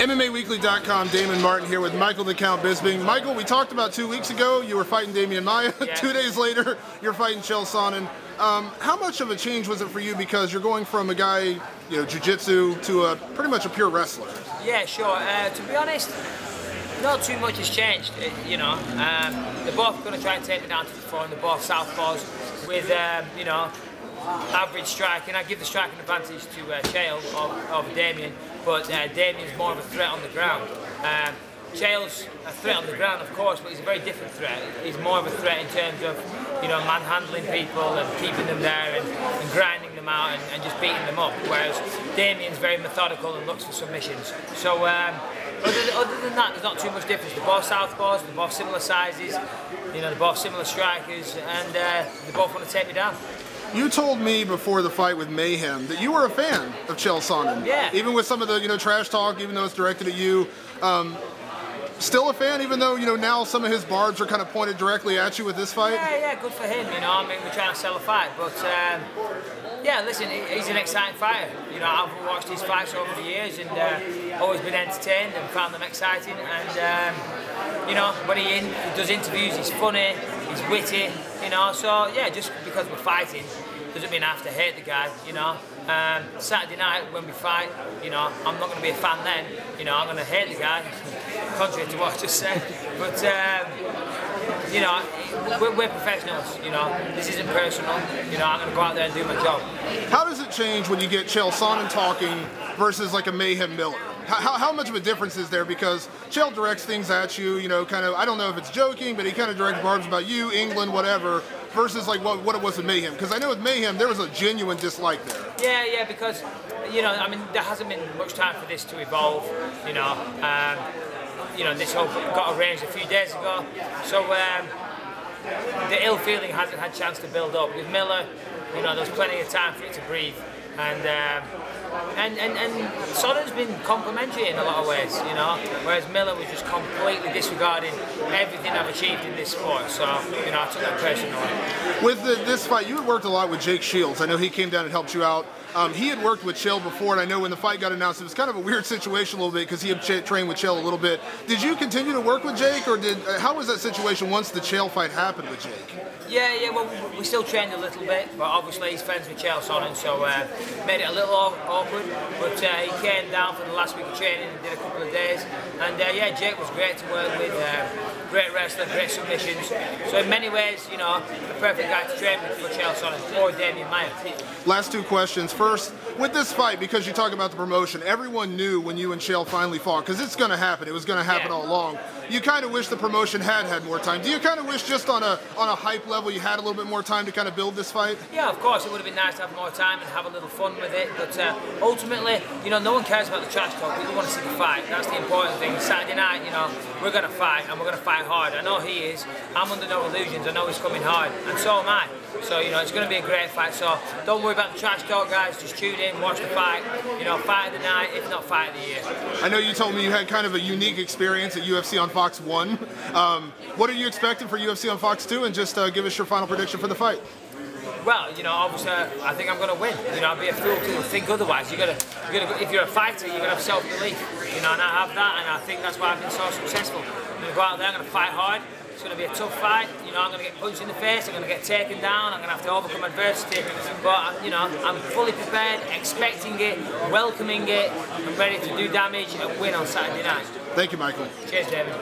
MMAWeekly.com, Damon Martin here with Michael the Count Bisping. Michael, we talked about 2 weeks ago, you were fighting Damian Maia. Yeah. 2 days later, you're fighting Chael Sonnen. How much of a change was it for you, because you're going from a guy, jiu-jitsu, to pretty much a pure wrestler? Yeah, sure. To be honest, not too much has changed. They're both going to try and take me down to the floor, and they're both southpaws with, average striking. I give the striking advantage to Chael over Damian, but Damian's more of a threat on the ground. Chael's a threat on the ground, of course, but he's a very different threat. He's more of a threat in terms of, manhandling people and keeping them there and grinding them out and just beating them up, whereas Damian's very methodical and looks for submissions. So other than that, there's not too much difference. They're both southpaws, they're both similar sizes, they're both similar strikers, and they both want to take me down. You told me before the fight with Mayhem that you were a fan of Chael Sonnen. Yeah. Even with some of the trash talk, even though it's directed at you. Still a fan, even though now some of his barbs are kind of pointed directly at you with this fight? Yeah, good for him. We're trying to sell a fight, but yeah, listen, he's an exciting fighter. I've watched his fights over the years and always been entertained and found them exciting. And when he does interviews, he's funny, he's witty. So yeah, just because we're fighting doesn't mean I have to hate the guy. Saturday night when we fight, I'm not going to be a fan then. I'm going to hate the guy, contrary to what I just said. But we're professionals. This isn't personal. I'm going to go out there and do my job. How does it change when you get Chael Sonnen talking versus like a Mayhem Miller? How much of a difference is there? Because Chael directs things at you, kind of, I don't know if it's joking, but he kind of directs barbs about you, England, whatever, versus like what it was with Mayhem. Because I know with Mayhem, there was a genuine dislike there. Yeah, because, there hasn't been much time for this to evolve, this all got arranged a few days ago. So the ill feeling hasn't had a chance to build up. With Miller, there was plenty of time for it to breathe. And Sonnen's been complimentary in a lot of ways, whereas Miller was just completely disregarding everything I've achieved in this sport. So, I took that personally. With this fight, you had worked a lot with Jake Shields. I know he came down and helped you out. He had worked with Chael before, and I know when the fight got announced, it was kind of a weird situation a little bit because he had trained with Chael a little bit. Did you continue to work with Jake, or how was that situation once the Chael fight happened with Jake? Yeah, well, we still trained a little bit, but obviously he's friends with Chael Sonnen, so made it a little awkward. But he came down for the last week of training and did a couple of days. And yeah, Jake was great to work with, great wrestler, great submissions. So in many ways, a perfect guy to train with for Chael Sonnen or Damian Maia. Last two questions. First, with this fight, because you talk about the promotion, everyone knew when you and Chael finally fought, because it's going to happen. It was going to happen all along. You kind of wish the promotion had more time. Do you kind of wish just on a hype level you had a little bit more time to kind of build this fight? Yeah, of course. It would have been nice to have more time and have a little fun with it. But ultimately, no one cares about the trash talk. We want to see the fight. That's the important thing. Saturday night, we're going to fight, and we're going to fight hard. I know he is. I'm under no illusions. I know he's coming hard, and so am I. So, it's going to be a great fight. So, don't worry about the trash talk, guys. Just tune in, watch the fight. Fight of the night, if not fight of the year. I know you told me you had kind of a unique experience at UFC on Fox 1. What are you expecting for UFC on Fox 2? And just give us your final prediction for the fight. Well, obviously, I think I'm going to win. I'd be a fool to think otherwise. If you're a fighter, you're going to have self-belief. And I have that, and I think that's why I've been so successful. I'm going to go out there, I'm going to fight hard. It's going to be a tough fight. I'm going to get punched in the face. I'm going to get taken down. I'm going to have to overcome adversity. But I'm fully prepared, expecting it, welcoming it, and ready to do damage and win on Saturday night. Thank you, Michael. Cheers, David.